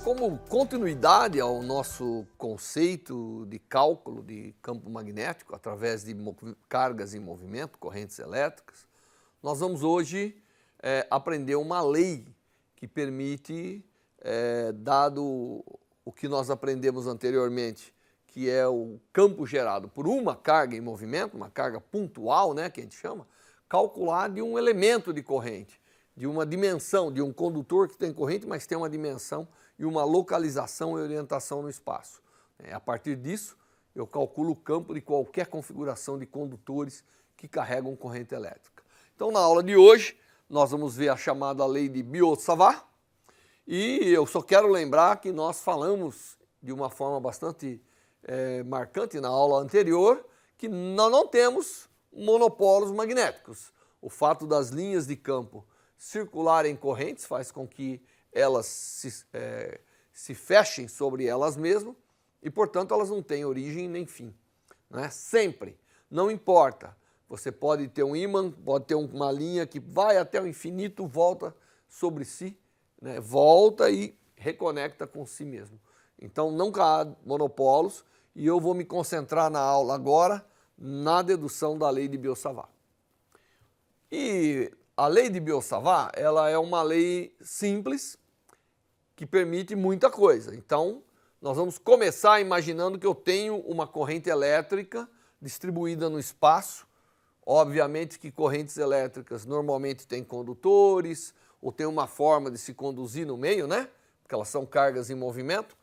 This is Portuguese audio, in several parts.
Como continuidade ao nosso conceito de cálculo de campo magnético através de cargas em movimento, correntes elétricas, nós vamos hoje aprender uma lei que permite, dado o que nós aprendemos anteriormente, que é o campo gerado por uma carga em movimento, uma carga pontual, né, que a gente chama, calcular de um elemento de corrente, de uma dimensão, de um condutor que tem corrente, mas tem uma dimensão e uma localização e orientação no espaço. A partir disso, eu calculo o campo de qualquer configuração de condutores que carregam corrente elétrica. Então, na aula de hoje, nós vamos ver a chamada lei de Biot-Savart, e eu só quero lembrar que nós falamos de uma forma bastante marcante na aula anterior, que nós não temos monopolos magnéticos. O fato das linhas de campo circularem correntes faz com que elas se fechem sobre elas mesmas e, portanto, elas não têm origem nem fim. Né? Sempre, não importa. Você pode ter um ímã, pode ter uma linha que vai até o infinito, volta sobre si, né? Volta e reconecta com si mesmo. Então, nunca há monopolos e eu vou me concentrar na aula agora na dedução da lei de Biot-Savart. E a lei de Biot-Savart, ela é uma lei simples que permite muita coisa. Então, nós vamos começar imaginando que eu tenho uma corrente elétrica distribuída no espaço. Obviamente que correntes elétricas normalmente têm condutores ou tem uma forma de se conduzir no meio, né? Porque elas são cargas em movimento.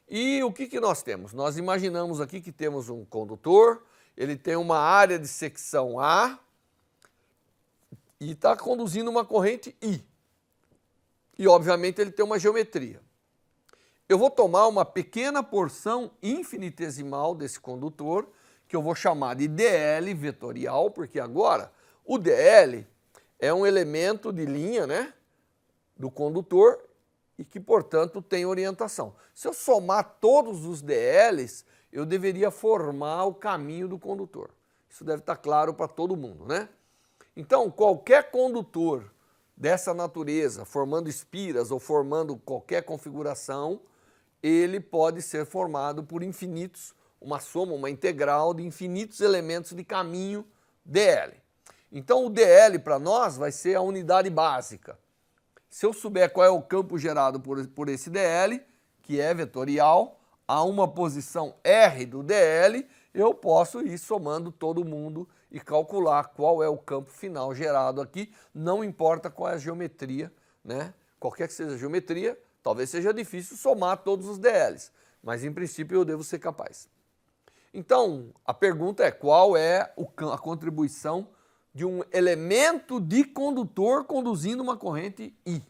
E o que nós temos? Nós imaginamos aqui que temos um condutor, ele tem uma área de secção A, e está conduzindo uma corrente I. E, obviamente, ele tem uma geometria. Eu vou tomar uma pequena porção infinitesimal desse condutor, que eu vou chamar de dl vetorial, porque agora o dl é um elemento de linha, né, do condutor e que, portanto, tem orientação. Se eu somar todos os dl's, eu deveria formar o caminho do condutor. Isso deve estar claro para todo mundo, né? Então, qualquer condutor dessa natureza, formando espiras ou formando qualquer configuração, ele pode ser formado por infinitos, uma soma, uma integral de infinitos elementos de caminho dl. Então, o dl para nós vai ser a unidade básica. Se eu souber qual é o campo gerado por esse dl, que é vetorial, a uma posição r do dl, eu posso ir somando todo mundo e calcular qual é o campo final gerado aqui, não importa qual é a geometria, né? Qualquer que seja a geometria, talvez seja difícil somar todos os dl's, mas em princípio eu devo ser capaz. Então, a pergunta é qual é a contribuição de um elemento de condutor conduzindo uma corrente I.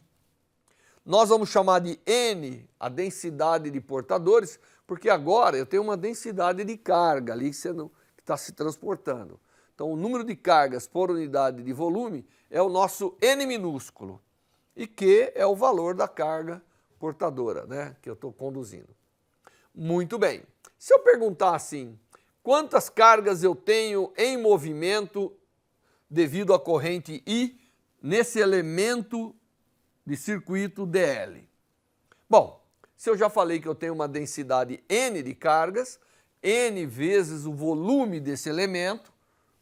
Nós vamos chamar de N a densidade de portadores, porque agora eu tenho uma densidade de carga ali que está se transportando. Então, o número de cargas por unidade de volume é o nosso N minúsculo, e Q é o valor da carga portadora, né, que eu estou conduzindo. Muito bem. Se eu perguntar assim, quantas cargas eu tenho em movimento devido à corrente I nesse elemento de circuito dl? Bom, se eu já falei que eu tenho uma densidade N de cargas, N vezes o volume desse elemento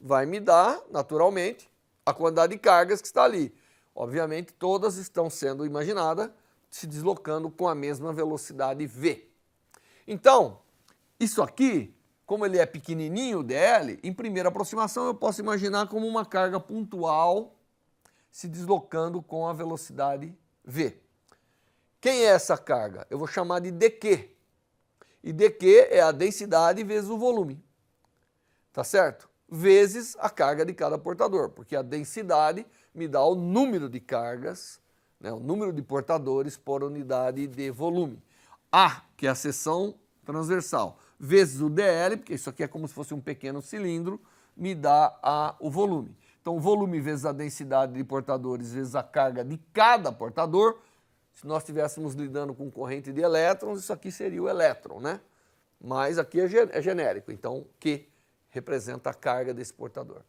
vai me dar, naturalmente, a quantidade de cargas que está ali. Obviamente, todas estão sendo imaginadas se deslocando com a mesma velocidade v. Então, isso aqui, como ele é pequenininho, o dl, em primeira aproximação eu posso imaginar como uma carga pontual se deslocando com a velocidade v. Quem é essa carga? Eu vou chamar de dq. E dq é a densidade vezes o volume. Tá certo? Vezes a carga de cada portador, porque a densidade me dá o número de cargas, né, o número de portadores por unidade de volume. A, que é a seção transversal, vezes o dl, porque isso aqui é como se fosse um pequeno cilindro, me dá o volume. Então, o volume vezes a densidade de portadores vezes a carga de cada portador. Se nós estivéssemos lidando com corrente de elétrons, isso aqui seria o elétron, né? Mas aqui é genérico, então Q representa a carga desse portador.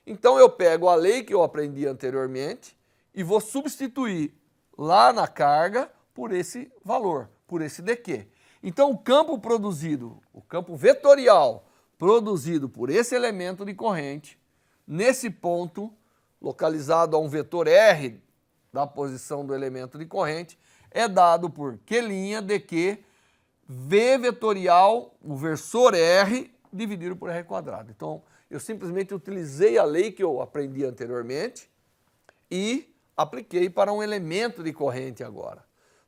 Então eu pego a lei que eu aprendi anteriormente e vou substituir lá na carga por esse valor, por esse dq. Então o campo produzido, o campo vetorial produzido por esse elemento de corrente, nesse ponto, localizado a um vetor R da posição do elemento de corrente, é dado por Q' dq V vetorial, o versor R, dividido por R quadrado. Então, eu simplesmente utilizei a lei que eu aprendi anteriormente e apliquei para um elemento de corrente agora,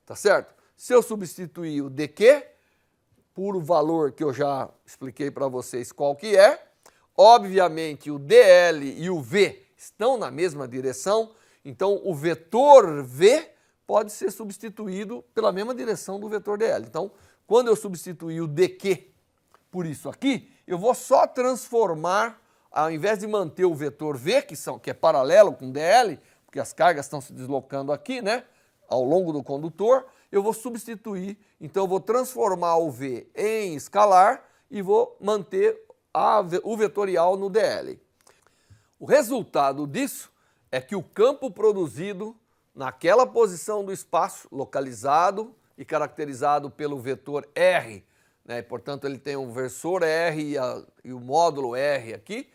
tá certo? Se eu substituir o dq por o valor que eu já expliquei para vocês qual que é, obviamente o dl e o v estão na mesma direção, então o vetor v pode ser substituído pela mesma direção do vetor dl. Então, quando eu substituir o dq por isso aqui, eu vou só transformar, ao invés de manter o vetor v, que é paralelo com dl, porque as cargas estão se deslocando aqui, né, ao longo do condutor, eu vou substituir, então eu vou transformar o v em escalar e vou manter o vetorial no dl. O resultado disso é que o campo produzido naquela posição do espaço, localizado e caracterizado pelo vetor R, né, e, portanto ele tem um versor R e o módulo R aqui,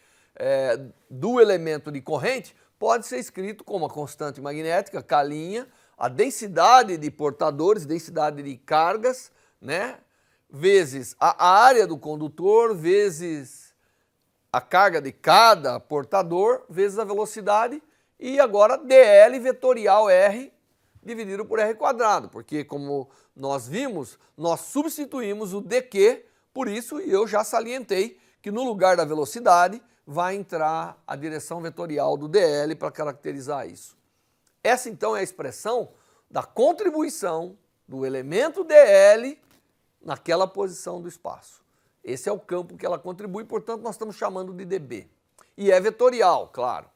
do elemento de corrente, pode ser escrito como a constante magnética, K', a densidade de portadores, densidade de cargas, né, vezes a área do condutor, vezes a carga de cada portador, vezes a velocidade, e agora dl vetorial R dividido por R quadrado, porque como nós vimos, nós substituímos o dq por isso, e eu já salientei que no lugar da velocidade vai entrar a direção vetorial do dl para caracterizar isso. Essa então é a expressão da contribuição do elemento dl naquela posição do espaço. Esse é o campo que ela contribui, portanto nós estamos chamando de dB. E é vetorial, claro.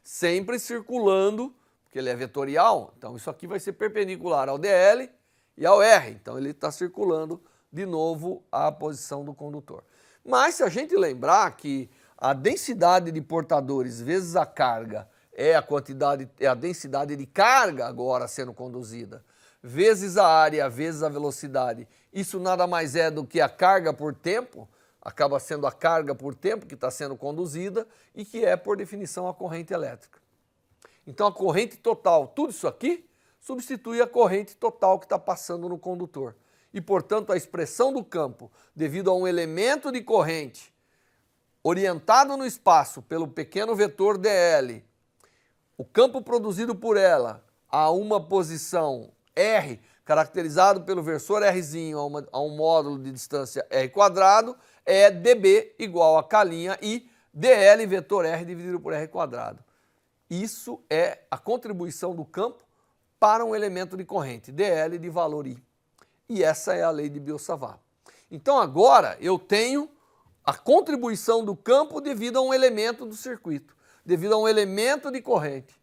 Sempre circulando, porque ele é vetorial, então isso aqui vai ser perpendicular ao dl e ao R. Então ele está circulando de novo a posição do condutor. Mas se a gente lembrar que a densidade de portadores vezes a carga é a densidade de carga agora sendo conduzida, vezes a área, vezes a velocidade, isso nada mais é do que a carga por tempo, acaba sendo a carga por tempo que está sendo conduzida e que é, por definição, a corrente elétrica. Então a corrente total, tudo isso aqui, substitui a corrente total que está passando no condutor. E, portanto, a expressão do campo, devido a um elemento de corrente orientado no espaço pelo pequeno vetor dl, o campo produzido por ela a uma posição R, caracterizado pelo versor Rzinho a um módulo de distância R quadrado, é dB igual a K' e dl vetor R dividido por R quadrado. Isso é a contribuição do campo para um elemento de corrente, dl de valor I. E essa é a lei de Biot-Savart. Então agora eu tenho a contribuição do campo devido a um elemento do circuito, devido a um elemento de corrente.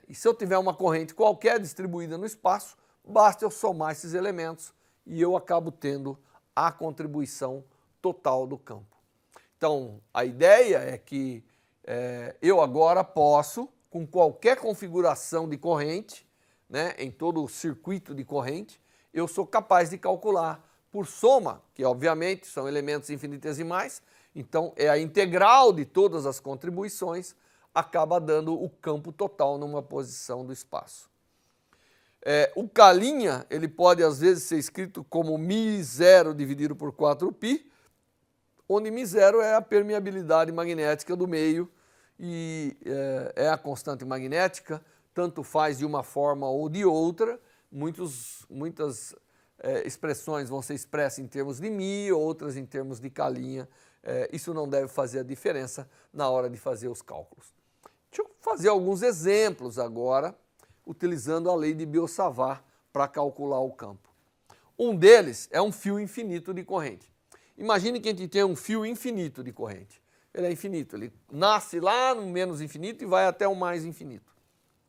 E se eu tiver uma corrente qualquer distribuída no espaço, basta eu somar esses elementos e eu acabo tendo a contribuição total do campo. Então, a ideia é que eu agora posso, com qualquer configuração de corrente, né, em todo o circuito de corrente, eu sou capaz de calcular por soma, que obviamente são elementos infinitesimais, então é a integral de todas as contribuições, acaba dando o campo total numa posição do espaço. O K', ele pode às vezes ser escrito como μ0 dividido por 4π, onde μ0 é a permeabilidade magnética do meio e é a constante magnética, tanto faz de uma forma ou de outra, muitas expressões vão ser expressas em termos de μ, outras em termos de K', isso não deve fazer a diferença na hora de fazer os cálculos. Deixa eu fazer alguns exemplos agora, utilizando a lei de Biot-Savart para calcular o campo. Um deles é um fio infinito de corrente. Imagine que a gente tem um fio infinito de corrente. Ele é infinito, ele nasce lá no menos infinito e vai até o mais infinito.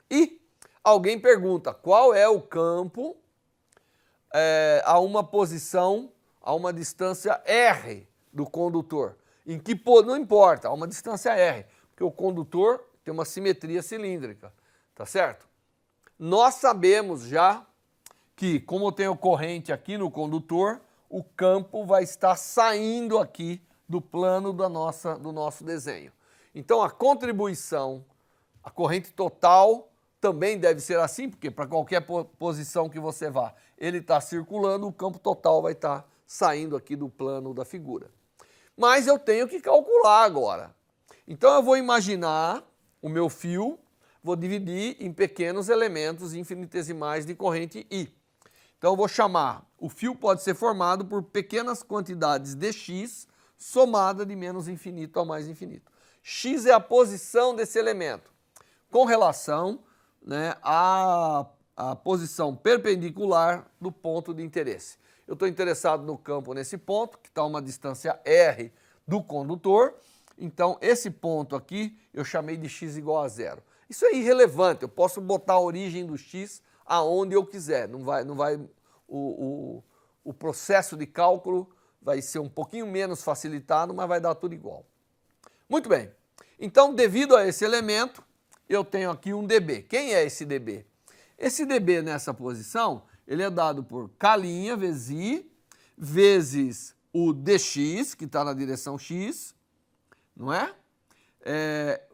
E alguém pergunta qual é o campo a uma posição, a uma distância R do condutor. Não importa, a uma distância R, porque o condutor tem uma simetria cilíndrica, tá certo? nós sabemos já que, como eu tenho corrente aqui no condutor, o campo vai estar saindo aqui do plano do nosso desenho. Então, a contribuição, a corrente total também deve ser assim, porque para qualquer posição que você vá, ele está circulando, o campo total vai estar saindo aqui do plano da figura. Mas eu tenho que calcular agora. Então, eu vou imaginar o meu fio, vou dividir em pequenos elementos infinitesimais de corrente I. Então, eu vou chamar, o fio pode ser formado por pequenas quantidades de x somada de menos infinito a mais infinito. X é a posição desse elemento com relação, né, à posição perpendicular do ponto de interesse. Eu estou interessado no campo nesse ponto, que está a uma distância R do condutor. Então, esse ponto aqui eu chamei de x igual a zero. Isso é irrelevante, eu posso botar a origem do x aonde eu quiser. O processo de cálculo vai ser um pouquinho menos facilitado, mas vai dar tudo igual. Muito bem. Então, devido a esse elemento, eu tenho aqui um dB. Quem é esse dB? Esse dB nessa posição, ele é dado por K' vezes I, vezes o dx, que está na direção x, não é?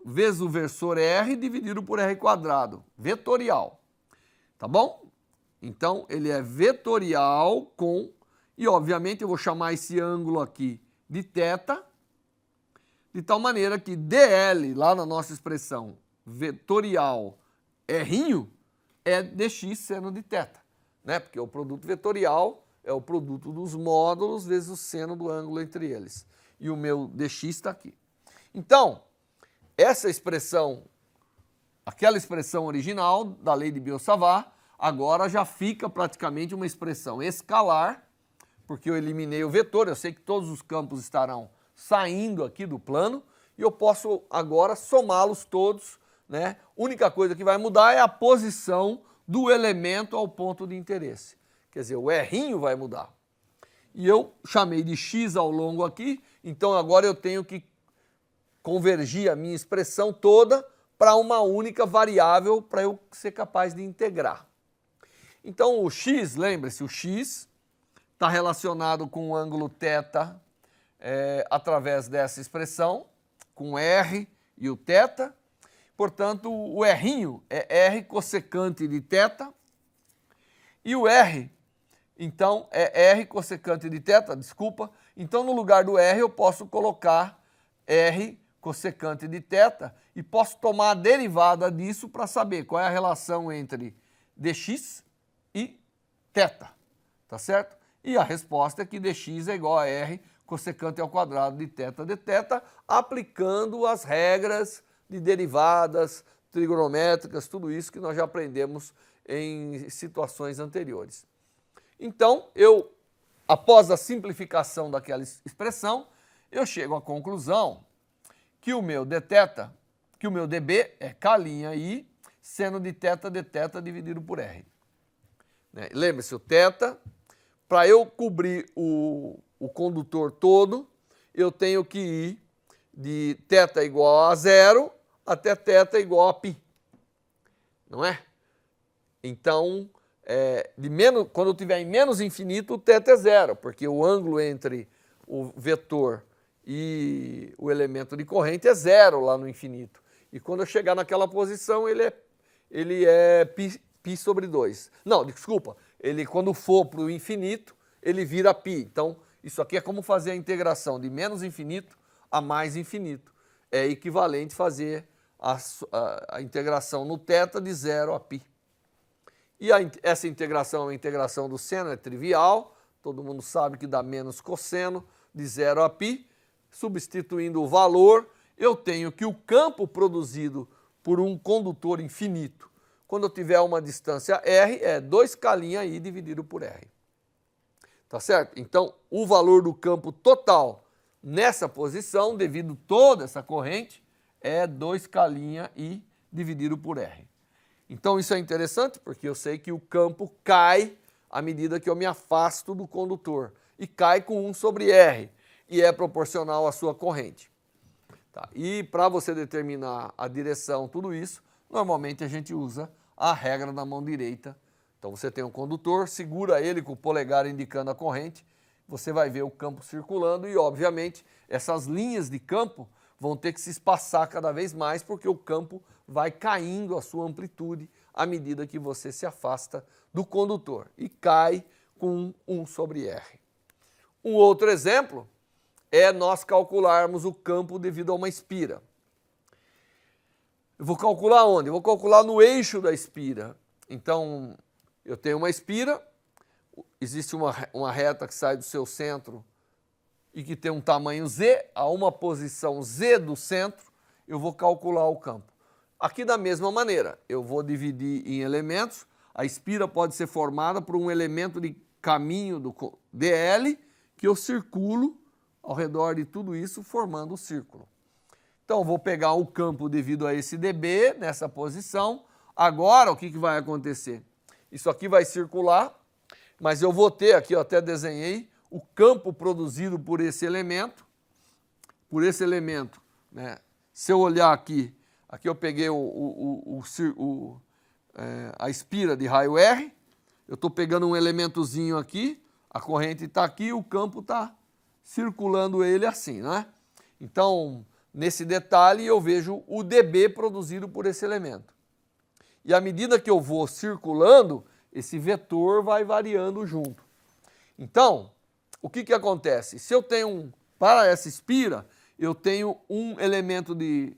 Vezes o versor R dividido por R quadrado, vetorial. Tá bom? Então, ele é vetorial com... E, obviamente, eu vou chamar esse ângulo aqui de θ, de tal maneira que dl, lá na nossa expressão vetorial R', é dx seno de θ, né? Porque o produto vetorial é o produto dos módulos vezes o seno do ângulo entre eles. E o meu dx está aqui. Então, essa expressão, aquela expressão original da lei de Biot-Savart, agora já fica praticamente uma expressão escalar, porque eu eliminei o vetor, eu sei que todos os campos estarão saindo aqui do plano, e eu posso agora somá-los todos, né? A única coisa que vai mudar é a posição do elemento ao ponto de interesse. Quer dizer, o R' vai mudar. E eu chamei de x ao longo aqui, então agora eu tenho que convergir a minha expressão toda para uma única variável para eu ser capaz de integrar. Então o x, lembre-se, o x está relacionado com o ângulo θ através dessa expressão, com R e o θ. Portanto, o R' é R cossecante de θ e o R, então, é R cossecante de θ, desculpa. Então, no lugar do R, eu posso colocar R cossecante de θ e posso tomar a derivada disso para saber qual é a relação entre dx e θ, tá certo? E a resposta é que dx é igual a R cossecante ao quadrado de θ de θ, aplicando as regras de derivadas trigonométricas, tudo isso que nós já aprendemos em situações anteriores. Então, após a simplificação daquela expressão, eu chego à conclusão que o meu dθ, que o meu dB é K'I seno de θ de θ dividido por R. Lembre-se, o θ, para eu cobrir o condutor todo, eu tenho que ir de θ igual a zero até θ igual a π. Não é? Então, quando eu estiver em menos infinito, o θ é zero, porque o ângulo entre o vetor e o elemento de corrente é zero lá no infinito. E quando eu chegar naquela posição, ele é π sobre 2. Não, desculpa, quando for para o infinito, ele vira π. Então, isso aqui é como fazer a integração de menos infinito a mais infinito. É equivalente fazer a integração no θ de 0 a π. E essa integração é uma integração do seno, é trivial, todo mundo sabe que dá menos cosseno de 0 a π. Substituindo o valor, eu tenho que o campo produzido por um condutor infinito, quando eu tiver uma distância R, é 2K'I dividido por R. Tá certo? Então, o valor do campo total nessa posição, devido a toda essa corrente, é 2K'I dividido por R. Então, isso é interessante, porque eu sei que o campo cai à medida que eu me afasto do condutor. E cai com 1 sobre R, e é proporcional à sua corrente. Tá? E para você determinar a direção, tudo isso, normalmente a gente usa a regra da mão direita. Então você tem um condutor, segura ele com o polegar indicando a corrente, você vai ver o campo circulando e, obviamente, essas linhas de campo vão ter que se espaçar cada vez mais porque o campo vai caindo a sua amplitude à medida que você se afasta do condutor e cai com 1 sobre R. Um outro exemplo é nós calcularmos o campo devido a uma espira. Eu vou calcular onde? Eu vou calcular no eixo da espira. Então, eu tenho uma espira, existe uma reta que sai do seu centro e que tem um tamanho Z, a uma posição Z do centro, eu vou calcular o campo. Aqui da mesma maneira, eu vou dividir em elementos, a espira pode ser formada por um elemento de caminho do DL, que eu circulo ao redor de tudo isso, formando o círculo. Então, eu vou pegar o campo devido a esse dB, nessa posição. Agora, o que vai acontecer? Isso aqui vai circular, mas eu vou ter, aqui eu até desenhei, o campo produzido por esse elemento. Por esse elemento, né? Se eu olhar aqui, aqui eu peguei a espira de raio R, eu estou pegando um elementozinho aqui, a corrente está aqui, o campo está circulando ele assim, né? Então, nesse detalhe eu vejo o dB produzido por esse elemento. E à medida que eu vou circulando, esse vetor vai variando junto. Então, o que acontece? Se eu tenho, para essa espira, eu tenho um elemento de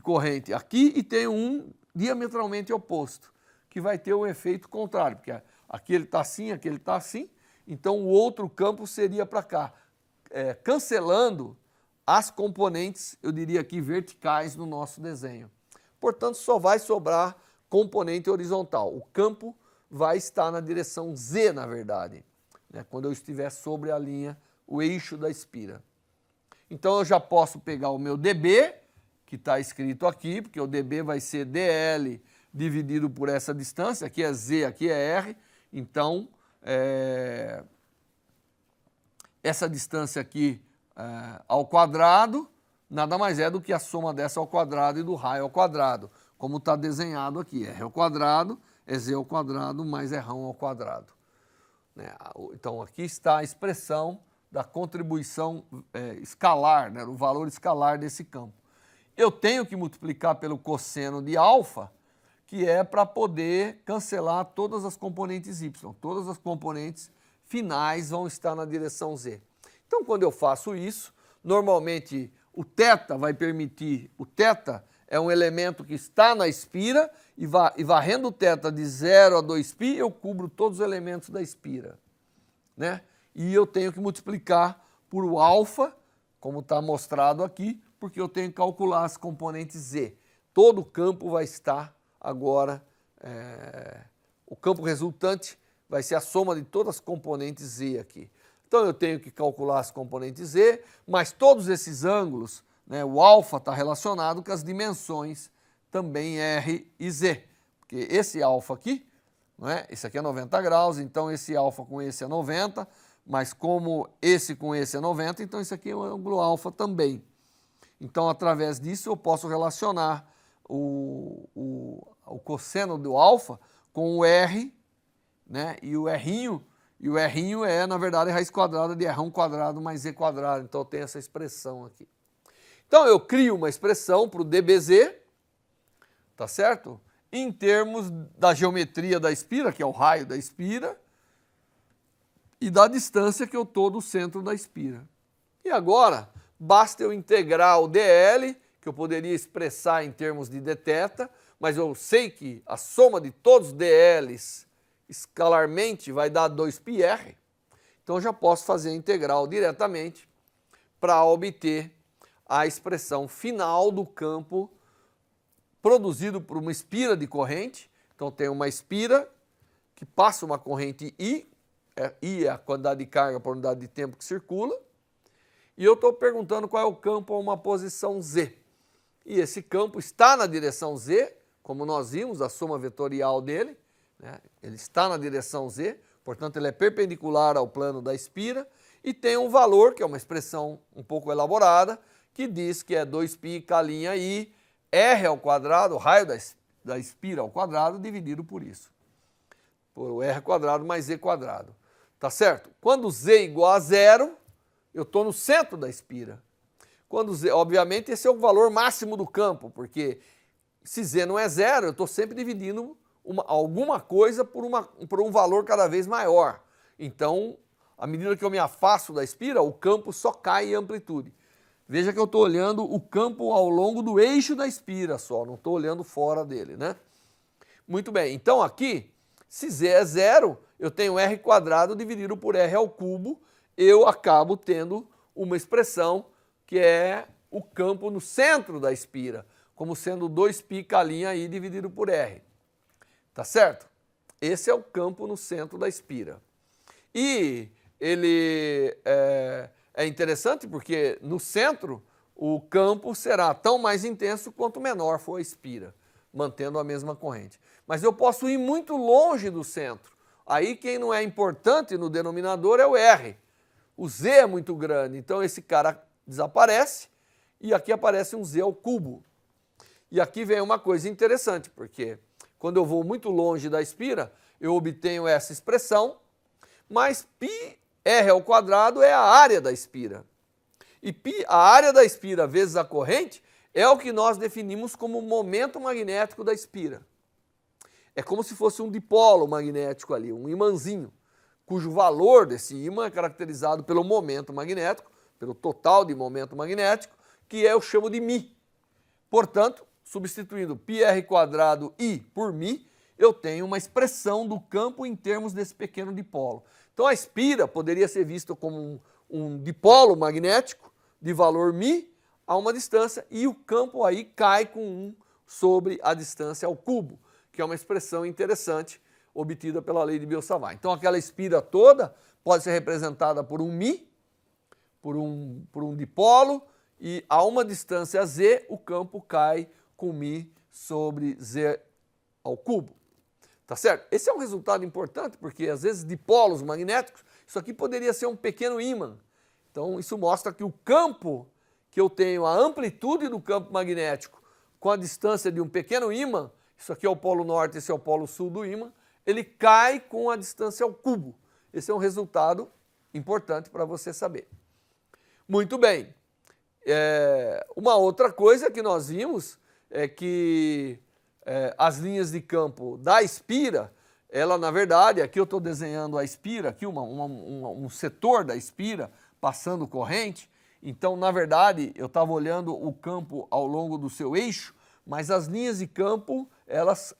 corrente aqui e tenho um diametralmente oposto, que vai ter um efeito contrário, porque aqui ele está assim, aqui ele está assim, então o outro campo seria para cá, cancelando as componentes, eu diria aqui, verticais no nosso desenho. Portanto, só vai sobrar componente horizontal. O campo vai estar na direção Z, na verdade, né, quando eu estiver sobre a linha, o eixo da espira. Então, eu já posso pegar o meu dB, que está escrito aqui, porque o dB vai ser dL dividido por essa distância, aqui é Z, aqui é R, então, essa distância aqui ao quadrado, nada mais é do que a soma dessa ao quadrado e do raio ao quadrado, como está desenhado aqui, R ao quadrado é Z ao quadrado mais R ao quadrado. Então, aqui está a expressão da contribuição escalar, né, o valor escalar desse campo. Eu tenho que multiplicar pelo cosseno de alfa, que é para poder cancelar todas as componentes y. Todas as componentes finais vão estar na direção z. Então, quando eu faço isso, normalmente o θ vai permitir, o θ é um elemento que está na espira e varrendo o θ de 0 a 2π, eu cubro todos os elementos da espira, né? E eu tenho que multiplicar por o alfa, como está mostrado aqui, porque eu tenho que calcular as componentes z. Todo o campo vai estar agora, o campo resultante vai ser a soma de todas as componentes z aqui. Então eu tenho que calcular as componentes z, mas todos esses ângulos, né, o alfa está relacionado com as dimensões também r e z. Porque esse alfa aqui, não é? Esse aqui é 90 graus, então esse alfa com esse é 90, mas como esse com esse é 90, então esse aqui é um ângulo alfa também. Então, através disso, eu posso relacionar o cosseno do alfa com o R, né? E o R'inho é, na verdade, a raiz quadrada de R1 quadrado mais Z quadrado. Então, eu tenho essa expressão aqui. Então, eu crio uma expressão para o dBz, tá certo? Em termos da geometria da espira, que é o raio da espira, e da distância que eu estou do centro da espira. E agora, basta eu integrar o dl, que eu poderia expressar em termos de dθ, mas eu sei que a soma de todos os dl's escalarmente vai dar 2πr, então eu já posso fazer a integral diretamente para obter a expressão final do campo produzido por uma espira de corrente. Então tem uma espira que passa uma corrente I é a quantidade de carga por unidade de tempo que circula, e eu estou perguntando qual é o campo a uma posição Z. E esse campo está na direção Z, como nós vimos, a soma vetorial dele, né? Ele está na direção Z, portanto ele é perpendicular ao plano da espira, e tem um valor, que é uma expressão um pouco elaborada, que diz que é 2π K'I R ao quadrado, o raio da espira ao quadrado dividido por isso. Por o R quadrado mais Z quadrado. Tá certo? Quando Z é igual a zero, eu estou no centro da espira. Quando Z, obviamente, esse é o valor máximo do campo, porque se Z não é zero, eu estou sempre dividindo alguma coisa por um valor cada vez maior. Então, à medida que eu me afasto da espira, o campo só cai em amplitude. Veja que eu estou olhando o campo ao longo do eixo da espira só, não estou olhando fora dele, né? Muito bem, então aqui, se Z é zero, eu tenho R quadrado dividido por R ao cubo, eu acabo tendo uma expressão que é o campo no centro da espira, como sendo 2π' aí dividido por R. Tá certo? Esse é o campo no centro da espira. E ele é interessante porque no centro o campo será tão mais intenso quanto menor for a espira, mantendo a mesma corrente. Mas eu posso ir muito longe do centro. Aí quem não é importante no denominador é o R. O Z é muito grande, então esse cara desaparece e aqui aparece um Z ao cubo. E aqui vem uma coisa interessante, porque quando eu vou muito longe da espira, eu obtenho essa expressão, mas πr ao quadrado é a área da espira. E a área da espira vezes a corrente é o que nós definimos como o momento magnético da espira. É como se fosse um dipolo magnético ali, um imãzinho, cujo valor desse ímã é caracterizado pelo momento magnético, pelo total de momento magnético, que eu chamo de μ. Portanto, substituindo πr quadrado I por μ, eu tenho uma expressão do campo em termos desse pequeno dipolo. Então a espira poderia ser vista como um dipolo magnético de valor μ a uma distância e o campo aí cai com 1 sobre a distância ao cubo, que é uma expressão interessante obtida pela lei de Biot-Savart. Então aquela espira toda pode ser representada por um μ, por um dipolo, e a uma distância z o campo cai com μ sobre z ao cubo. Tá certo? Esse é um resultado importante porque às vezes dipolos magnéticos, isso aqui poderia ser um pequeno ímã. Então isso mostra que o campo que eu tenho, a amplitude do campo magnético com a distância de um pequeno ímã, isso aqui é o polo norte, esse é o polo sul do ímã, ele cai com a distância ao cubo. Esse é um resultado importante para você saber. Muito bem. Uma outra coisa que nós vimos é que as linhas de campo da espira, ela na verdade, aqui eu estou desenhando a espira, aqui um setor da espira passando corrente, então na verdade eu estava olhando o campo ao longo do seu eixo, mas as linhas de campo, elas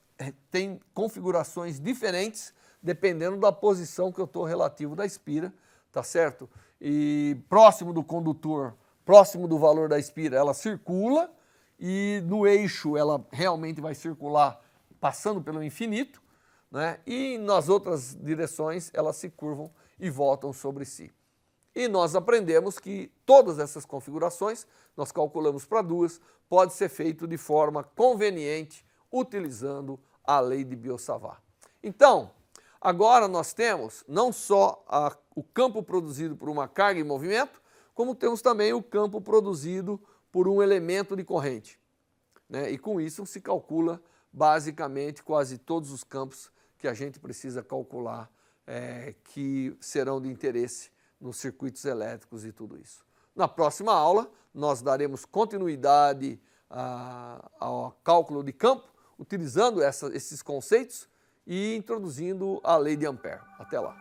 têm configurações diferentes dependendo da posição que eu estou relativo da espira, tá certo? E próximo do condutor, próximo do valor da espira, ela circula, e no eixo ela realmente vai circular passando pelo infinito, né? E nas outras direções elas se curvam e voltam sobre si. E nós aprendemos que todas essas configurações, nós calculamos para duas, pode ser feito de forma conveniente utilizando a lei de Biot-Savart. Então, agora nós temos não só o campo produzido por uma carga em movimento, como temos também o campo produzido por um elemento de corrente, né? E com isso se calcula basicamente quase todos os campos que a gente precisa calcular que serão de interesse nos circuitos elétricos e tudo isso. Na próxima aula nós daremos continuidade ao cálculo de campo, utilizando esses conceitos e introduzindo a lei de Ampère. Até lá!